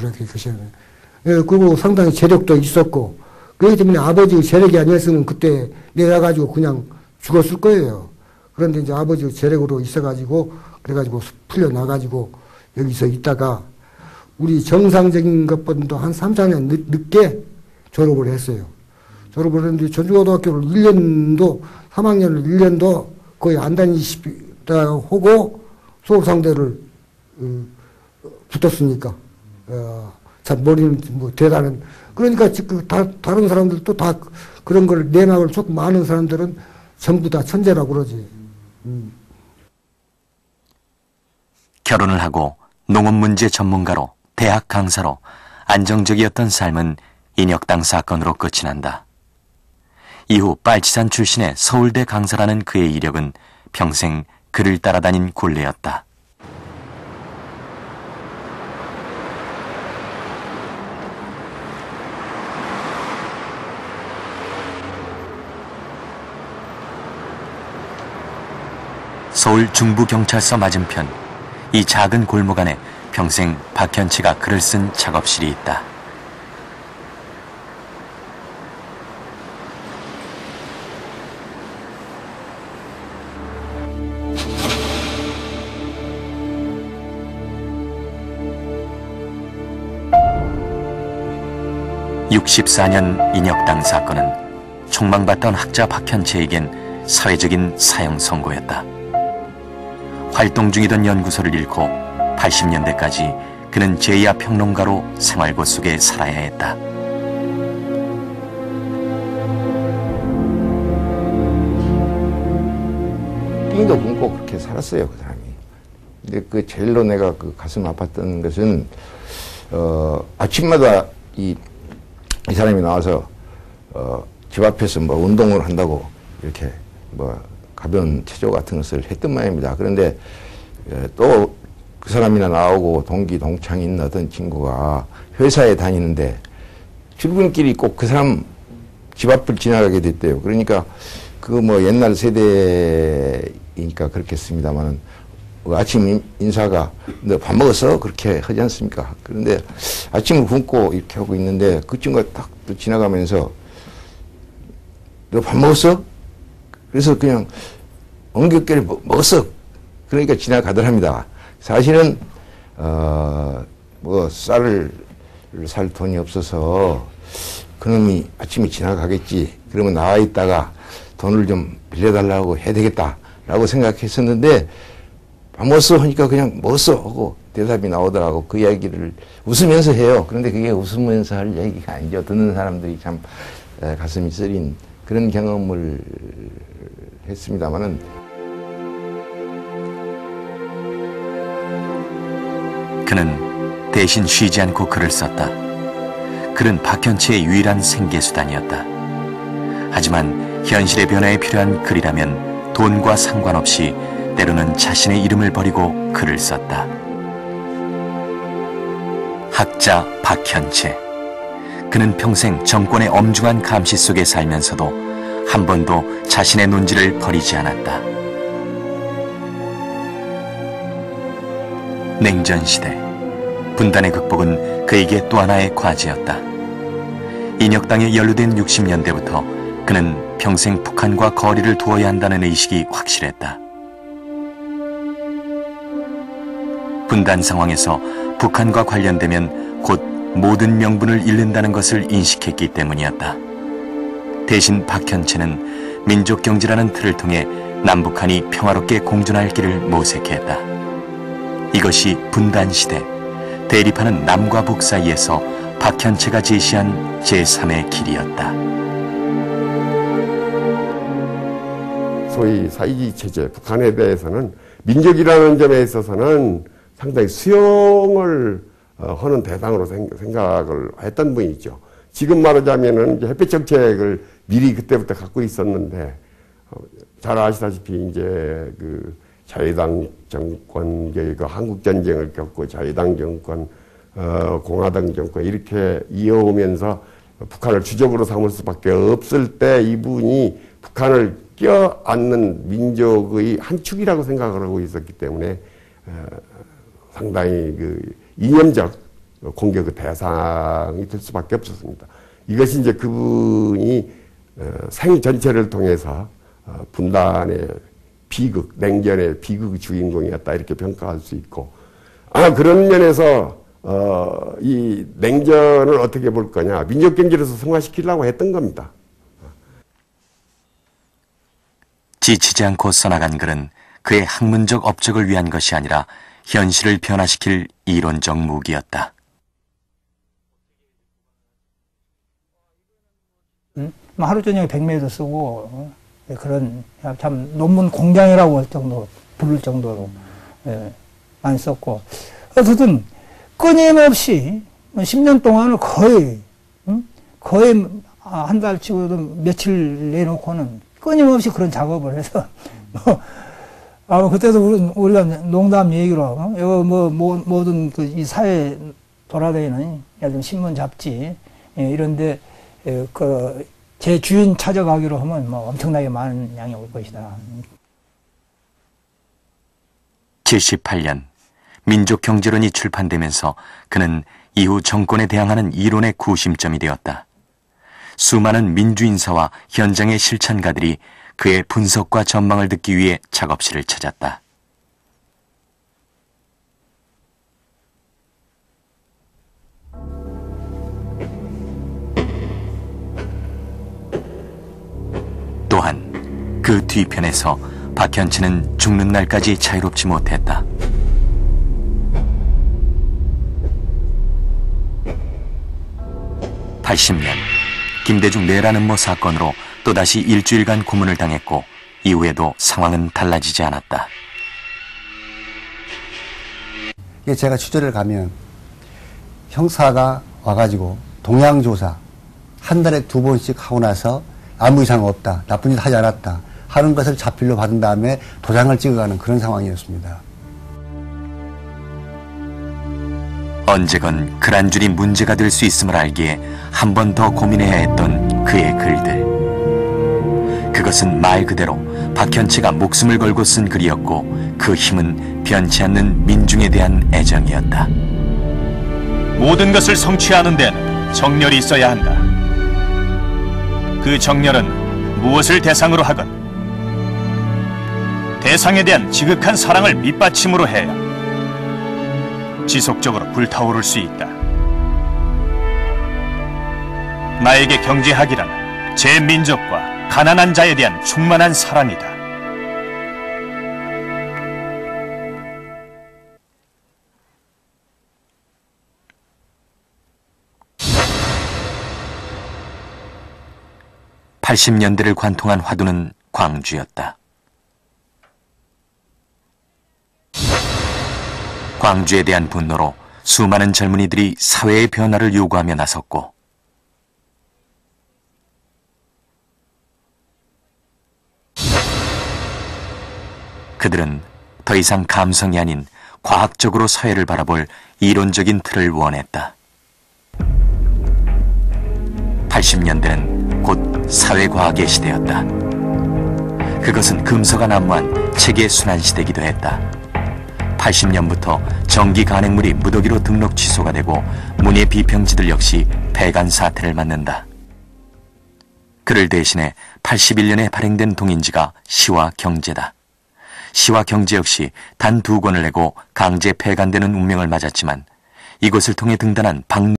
그렇게 계셨네요. 예, 그리고 상당히 재력도 있었고, 그렇기 때문에 아버지 재력이 아니었으면 그때 내려가지고 그냥 죽었을 거예요. 그런데 이제 아버지 재력으로 있어가지고, 그래가지고 풀려나가지고 여기서 있다가 우리 정상적인 것보다도 한 3, 4년 늦게 졸업을 했어요. 졸업을 했는데 전주고등학교를 1년도, 3학년을 1년도 거의 안 다니시다 하고 수업상대를 붙었으니까. 참 머리는 뭐 대단한. 그러니까 다른 사람들도 다 그런 걸 내막을 조금 아는 사람들은 전부 다 천재라고 그러지. 결혼을 하고 농업 문제 전문가로 대학 강사로 안정적이었던 삶은 인혁당 사건으로 끝이 난다. 이후 빨치산 출신의 서울대 강사라는 그의 이력은 평생 그를 따라다닌 굴레였다. 서울 중부경찰서 맞은편 이 작은 골목 안에 평생 박현채가 글을 쓴 작업실이 있다. (64년) 인혁당 사건은 총망받던 학자 박현채에겐 사회적인 사형 선고였다. 활동 중이던 연구소를 잃고 80년대까지 그는 제야 평론가로 생활고 속에 살아야 했다. 삥도 굶고 그렇게 살았어요, 그 사람이. 근데 그 제일로 내가 그 가슴 아팠던 것은 아침마다 이 사람이 나와서 집 앞에서 뭐 운동을 한다고 이렇게 뭐 가벼운 체조 같은 것을 했던 모양입니다. 그런데 또 그 사람이나 나오고 동기 동창이 있는 어떤 친구가 회사에 다니는데 출근길이 꼭 그 사람 집 앞을 지나가게 됐대요. 그러니까 그 뭐 옛날 세대이니까 그렇겠습니다만은 아침 인사가 너 밥 먹었어? 그렇게 하지 않습니까? 그런데 아침을 굶고 이렇게 하고 있는데 그 친구가 딱 또 지나가면서 너 밥 먹었어? 그래서 그냥 엉겹결에 먹었어. 그러니까 지나가더랍니다. 사실은 뭐 쌀을 살 돈이 없어서 그놈이 아침에 지나가겠지. 그러면 나와 있다가 돈을 좀 빌려달라고 해야 되겠다라고 생각했었는데 밥 먹었어 하니까 그냥 먹었어 하고 대답이 나오더라고. 그 이야기를 웃으면서 해요. 그런데 그게 웃으면서 할 얘기가 아니죠. 듣는 사람들이 참 가슴이 쓰린 그런 경험을 했습니다마는. 그는 대신 쉬지 않고 글을 썼다. 글은 박현채의 유일한 생계수단이었다. 하지만 현실의 변화에 필요한 글이라면 돈과 상관없이 때로는 자신의 이름을 버리고 글을 썼다. 학자 박현채. 그는 평생 정권의 엄중한 감시 속에 살면서도 한 번도 자신의 논지를 버리지 않았다. 냉전시대. 분단의 극복은 그에게 또 하나의 과제였다. 인혁당에 연루된 60년대부터 그는 평생 북한과 거리를 두어야 한다는 의식이 확실했다. 분단 상황에서 북한과 관련되면 곧 모든 명분을 잃는다는 것을 인식했기 때문이었다. 대신 박현채는 민족경제라는 틀을 통해 남북한이 평화롭게 공존할 길을 모색했다. 이것이 분단시대, 대립하는 남과 북 사이에서 박현채가 제시한 제3의 길이었다. 소위 사이지 체제, 북한에 대해서는 민족이라는 점에 있어서는 상당히 수용을 하는 대상으로 생각을 했던 분이죠. 지금 말하자면은 이제 햇볕 정책을 미리 그때부터 갖고 있었는데, 잘 아시다시피 이제 그 자유당 정권, 그 한국전쟁을 겪고 자유당 정권, 공화당 정권 이렇게 이어오면서 북한을 주적으로 삼을 수밖에 없을 때 이분이 북한을 껴안는 민족의 한 축이라고 생각을 하고 있었기 때문에 상당히 그 이념적 공격의 대상이 될 수밖에 없었습니다. 이것이 이제 그분이 생 전체를 통해서 분단의 비극, 냉전의 비극 주인공이었다 이렇게 평가할 수 있고, 그런 면에서 이 냉전을 어떻게 볼 거냐, 민족 경제로서 승화시키려고 했던 겁니다. 지치지 않고 써나간 글은 그의 학문적 업적을 위한 것이 아니라 현실을 변화시킬 이론적 무기였다. 하루 저녁에 100매도 쓰고 그런 참 논문 공장이라고 할 정도 부를 정도로 많이 썼고, 어쨌든 끊임없이 10년 동안을 거의 한 달 치고도 며칠 내놓고는 끊임없이 그런 작업을 해서 그때도 우리가 농담 얘기로 모든 이 사회 돌아다니는 예를 들면 신문 잡지 이런데 제 주인 찾아가기로 하면 엄청나게 많은 양이 올 것이다. 78년 민족경제론이 출판되면서 그는 이후 정권에 대항하는 이론의 구심점이 되었다. 수많은 민주인사와 현장의 실천가들이 그의 분석과 전망을 듣기 위해 작업실을 찾았다. 또한 그 뒤편에서 박현치는 죽는 날까지 자유롭지 못했다. 80년 김대중 내란음모 사건으로 또다시 일주일간 고문을 당했고 이후에도 상황은 달라지지 않았다. 제가 취재를 가면 형사가 와가지고 동향조사 한 달에 2번씩 하고 나서 아무 이상 없다, 나쁜 짓 하지 않았다 하는 것을 자필로 받은 다음에 도장을 찍어가는 그런 상황이었습니다. 언제건 글한줄이 문제가 될 수 있음을 알기에 한 번 더 고민해야 했던 그의 글들. 그것은 말 그대로 박현치가 목숨을 걸고 쓴 글이었고 그 힘은 변치 않는 민중에 대한 애정이었다. 모든 것을 성취하는 데는 정열이 있어야 한다. 그 정열은 무엇을 대상으로 하건 대상에 대한 지극한 사랑을 밑받침으로 해야 지속적으로 불타오를 수 있다. 나에게 경제학이란 제 민족과 가난한 자에 대한 충만한 사랑이다. (80년대를) 관통한 화두는 광주였다. 광주에 대한 분노로 수많은 젊은이들이 사회의 변화를 요구하며 나섰고 그들은 더 이상 감성이 아닌 과학적으로 사회를 바라볼 이론적인 틀을 원했다. 80년대는 곧 사회과학의 시대였다. 그것은 금서가 난무한 책의 순환시대이기도 했다. 80년부터 전기 간행물이 무더기로 등록 취소가 되고 문예 비평지들 역시 폐간 사태를 맞는다. 그를 대신해 81년에 발행된 동인지가 시와 경제다. 시와 경제 역시 단 2권을 내고 강제 폐간되는 운명을 맞았지만 이것을 통해 등단한 박